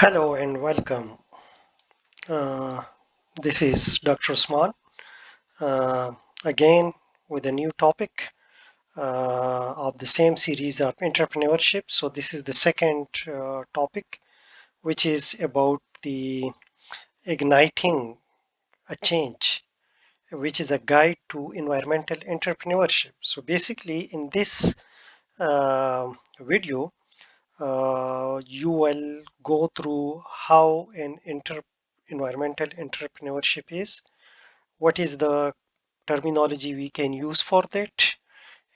Hello and welcome. Uh, this is Dr. Usman uh, again with a new topic of the same series of entrepreneurship. So, this is the second topic, which is about the igniting a change, which is a guide to environmental entrepreneurship. So, basically, in this video, you will go through how an environmental entrepreneurship is, what is the terminology we can use for that,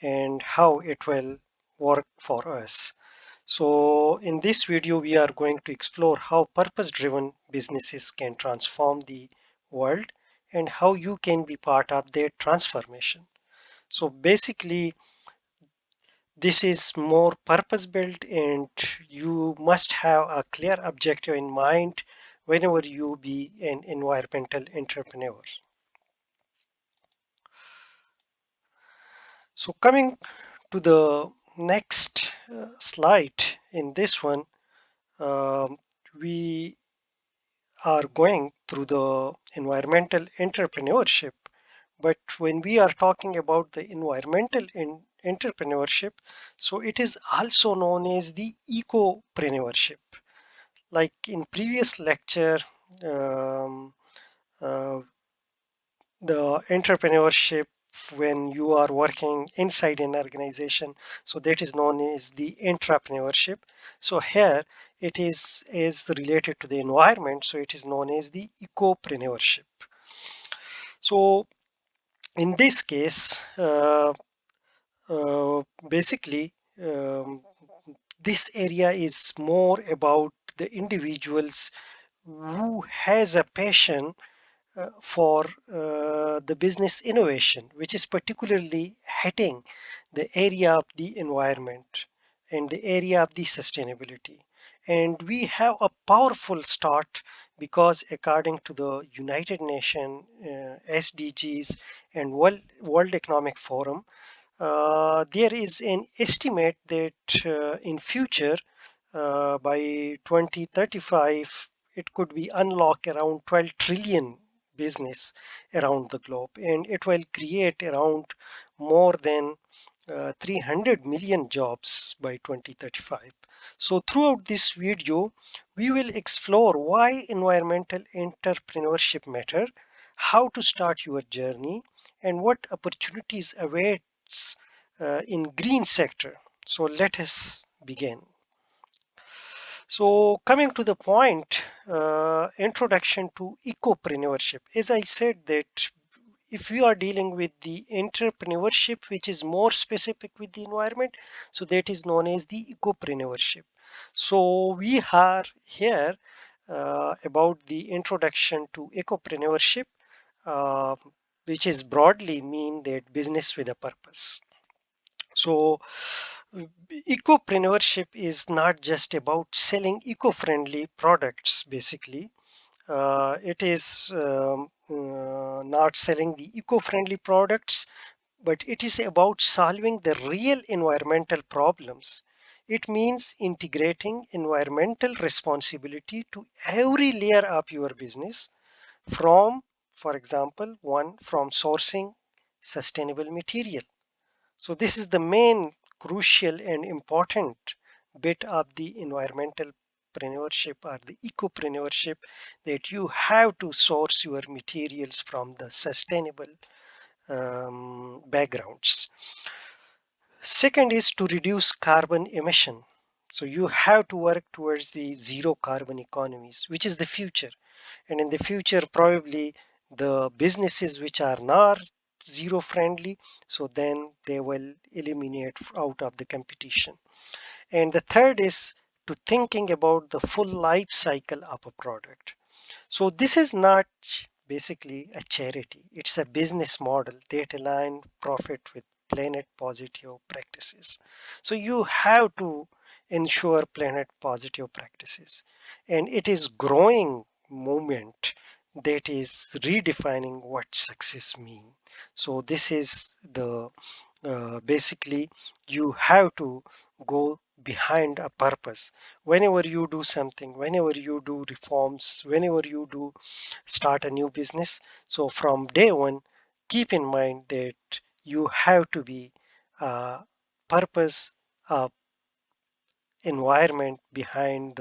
and how it will work for us. So in this video, we are going to explore how purpose-driven businesses can transform the world and how you can be part of their transformation. So basically, this is more purpose built and you must have a clear objective in mind whenever you be an environmental entrepreneur. So coming to the next slide in this one, um, we are going through the environmental entrepreneurship. But when we are talking about the environmental entrepreneurship, so it is also known as the ecopreneurship. Like in previous lecture, um, uh, the entrepreneurship when you are working inside an organization, so that is known as the entrepreneurship. So here it is related to the environment, so it is known as the ecopreneurship. So in this case, basically, this area is more about the individuals who has a passion for the business innovation, which is particularly hitting the area of the environment and the area of the sustainability. And we have a powerful start because according to the United Nations SDGs and World Economic Forum, there is an estimate that in future by 2035 it could be unlock around 12 trillion business around the globe, and it will create around more than 300 million jobs by 2035. So throughout this video, we will explore why environmental entrepreneurship matter, how to start your journey, and what opportunities awaits in green sector. So let us begin. So coming to the point, introduction to ecopreneurship. As I said that if we are dealing with the entrepreneurship, which is more specific with the environment, so that is known as the ecopreneurship. So we are here about the introduction to ecopreneurship, uh, which is broadly mean that business with a purpose. So, ecopreneurship is not just about selling eco-friendly products, basically. It is not selling the eco-friendly products, but it is about solving the real environmental problems. It means integrating environmental responsibility to every layer of your business from, for example, one from sourcing sustainable material. So this is the main crucial and important bit of the environmental entrepreneurship or the ecopreneurship, that you have to source your materials from the sustainable backgrounds. Second is to reduce carbon emission. So you have to work towards the zero carbon economies, which is the future. And in the future, probably the businesses which are not zero friendly, so then they will eliminate out of the competition. And the third is to thinking about the full life cycle of a product. So this is not basically a charity. It's a business model that align profit with planet positive practices. So you have to ensure planet positive practices. And it is growing movement that is redefining what success mean. So this is the basically you have to go behind a purpose. Whenever you do something, whenever you do reforms, whenever you do start a new business, so from day one, keep in mind that you have to be a purpose, a environment behind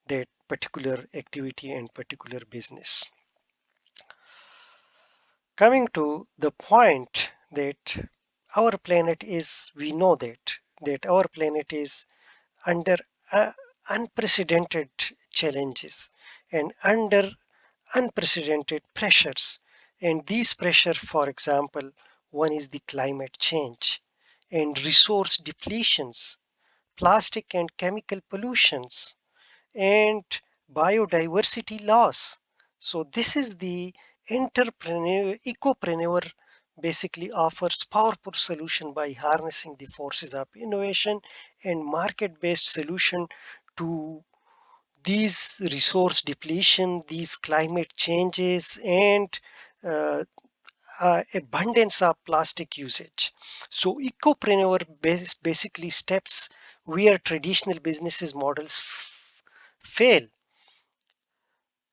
that particular activity and particular business. Coming to the point that our planet is, we know that our planet is under uh, unprecedented challenges and under unprecedented pressures. And these pressure, for example, one is the climate change and resource depletions, plastic and chemical pollutions, and biodiversity loss. So this is the ecopreneur basically offers powerful solution by harnessing the forces of innovation and market-based solution to these resource depletion, these climate changes, and uh, abundance of plastic usage. So ecopreneur basically steps where traditional businesses models fail,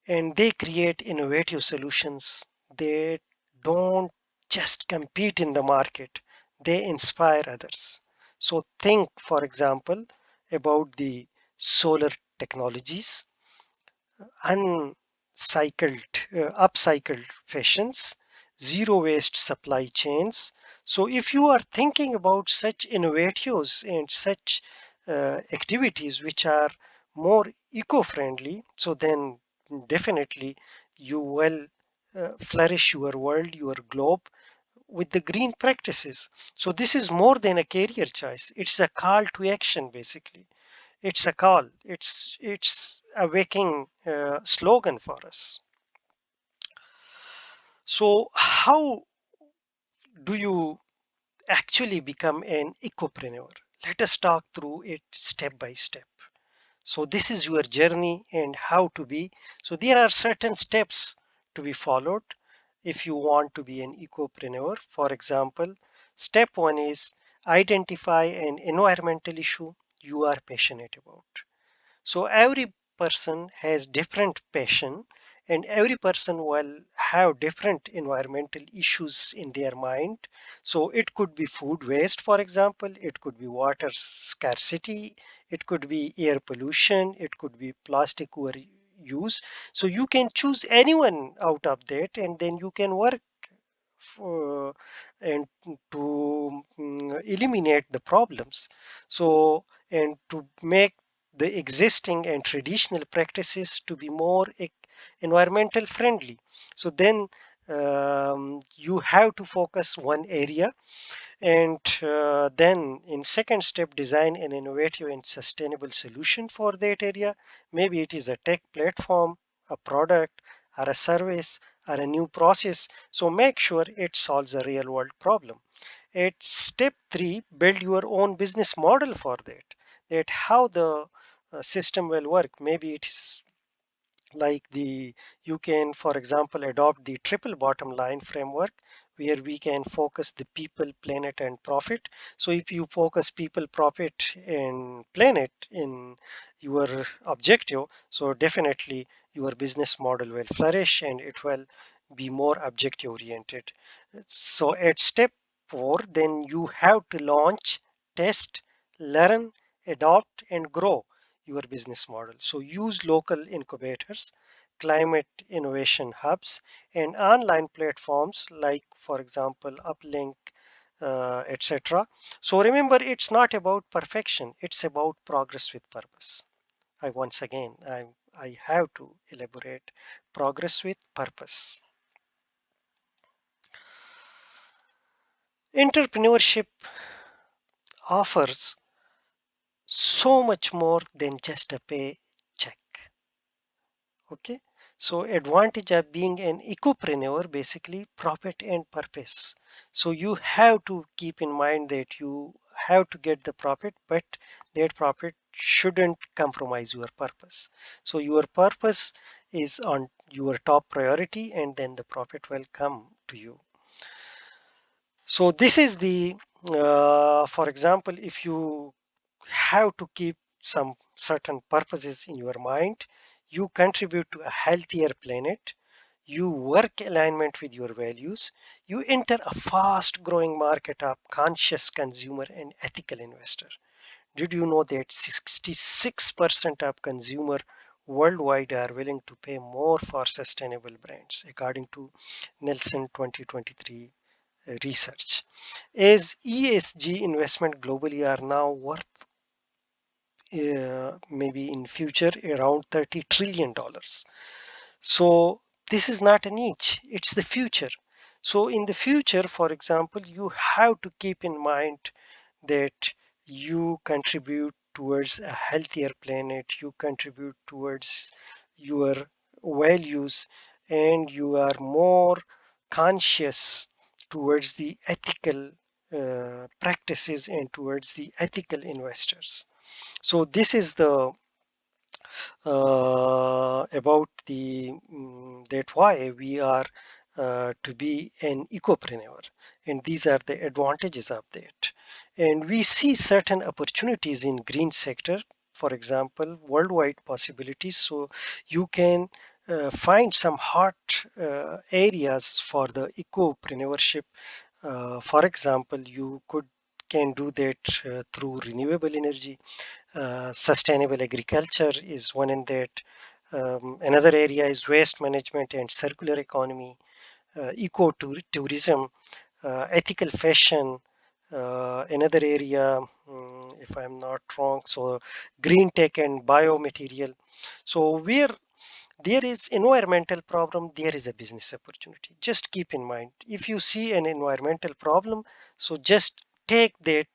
and they create innovative solutions. They don't just compete in the market, they inspire others. So think, for example, about the solar technologies, upcycled fashions, zero waste supply chains. So if you are thinking about such innovatives and such activities which are more eco-friendly, so then definitely you will flourish your world, your globe with the green practices. So this is more than a career choice. It's a call to action basically. It's a call. It's a waking slogan for us. So how do you actually become an ecopreneur? Let us talk through it step by step. So this is your journey and how to be. So there are certain steps to be followed if you want to be an ecopreneur. For example, step one is identify an environmental issue you are passionate about. So every person has different passion, and every person will have different environmental issues in their mind. So it could be food waste, for example, it could be water scarcity, it could be air pollution, it could be plastic overuse. So you can choose anyone out of that, and then you can work uh, and to eliminate the problems. So, and to make the existing and traditional practices to be more environmental friendly. So then you have to focus one area, and then in second step, design an innovative and sustainable solution for that area. Maybe it is a tech platform, a product, or a service, or a new process. So make sure it solves a real world problem. At step three, build your own business model for that. That how the system will work. Maybe it is like the you can, for example, adopt the triple bottom line framework where we can focus the people, planet, and profit. So if you focus people, profit, and planet in your objective, so definitely your business model will flourish and it will be more objective oriented. So at step four, then you have to launch, test, learn, adopt, and grow your business model. So use local incubators, climate innovation hubs, and online platforms like, for example, Uplink, etc. So remember, it's not about perfection, it's about progress with purpose. Once again, I have to elaborate progress with purpose. Entrepreneurship offers so much more than just a paycheck. Okay, so advantage of being an ecopreneur, basically profit and purpose. So you have to keep in mind that you have to get the profit, but that profit shouldn't compromise your purpose. So your purpose is on your top priority, and then the profit will come to you. So this is the for example, if you have to keep some certain purposes in your mind. You contribute to a healthier planet. You work alignment with your values. You enter a fast growing market of conscious consumer and ethical investor. Did you know that 66% of consumer worldwide are willing to pay more for sustainable brands, according to Nielsen 2023 research? As ESG investment globally are now worth maybe in future around $30 trillion. So this is not a niche, it's the future. So in the future, for example, you have to keep in mind that you contribute towards a healthier planet, you contribute towards your values, and you are more conscious towards the ethical practices and towards the ethical investors. So this is the about the that why we are to be an ecopreneur, and these are the advantages of that. And we see certain opportunities in green sector, for example worldwide possibilities. So you can find some hot areas for the ecopreneurship. For example, you could can do that through renewable energy. Sustainable agriculture is one in that. Another area is waste management and circular economy, eco tourism, ethical fashion. Another area, if I'm not wrong, so green tech and biomaterial. So where there is environmental problem, there is a business opportunity. Just keep in mind, if you see an environmental problem, so just take that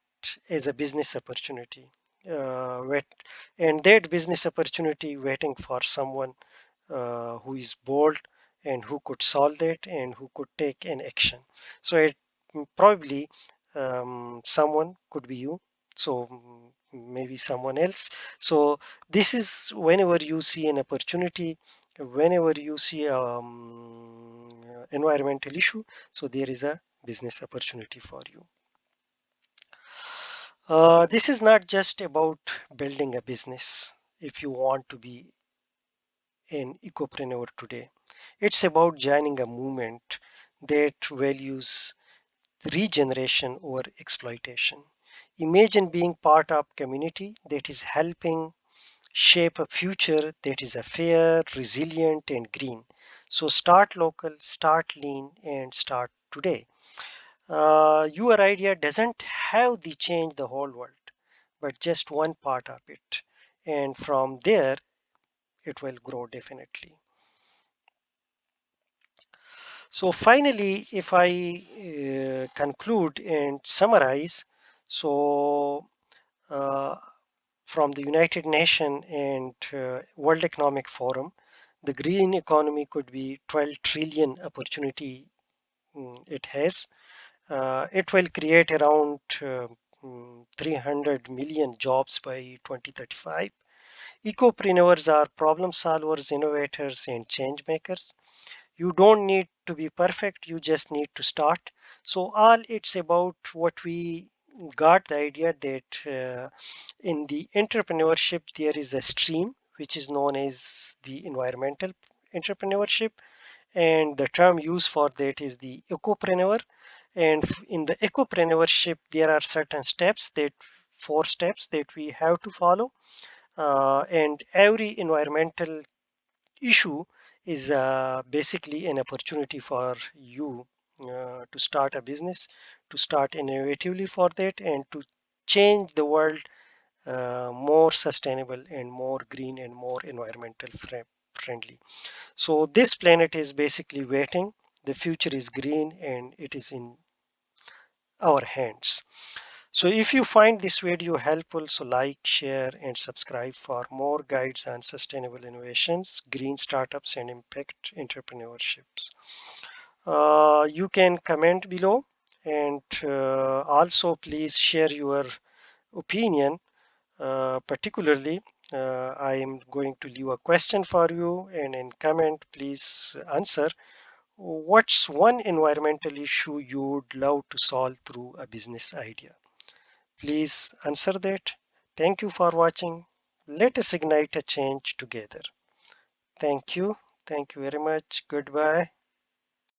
as a business opportunity. Wait, and that business opportunity waiting for someone who is bold and who could solve that and who could take an action. So it probably someone could be you. So maybe someone else. So this is whenever you see an opportunity, whenever you see environmental issue, so there is a business opportunity for you. This is not just about building a business. If you want to be an ecopreneur today, it's about joining a movement that values regeneration over exploitation. Imagine being part of community that is helping shape a future that is a fair, resilient, and green. So start local, start lean, and start today. Your idea doesn't have to change the whole world, but just one part of it. And from there, it will grow definitely. So finally, if I conclude and summarize, so uh, from the United Nations and World Economic Forum, the green economy could be 12 trillion opportunity it has. It will create around 300 million jobs by 2035. Ecopreneurs are problem solvers, innovators, and change makers. You don't need to be perfect, you just need to start. So all it's about what we got the idea that in the entrepreneurship there is a stream which is known as the environmental entrepreneurship, and the term used for that is the ecopreneur. And in the ecopreneurship there are certain steps, that 4 steps that we have to follow. And every environmental issue is basically an opportunity for you to start a business, to start innovatively for that, and to change the world more sustainable and more green and more environmental friendly. So this planet is basically waiting. The future is green and it is in our hands. So if you find this video helpful, so like, share, and subscribe for more guides on sustainable innovations, green startups, and impact entrepreneurships. You can comment below, and also please share your opinion. Particularly, I am going to leave a question for you, and in comment, please answer. What's one environmental issue you would love to solve through a business idea? Please answer that. Thank you for watching. Let us ignite a change together. Thank you. Thank you very much. Goodbye.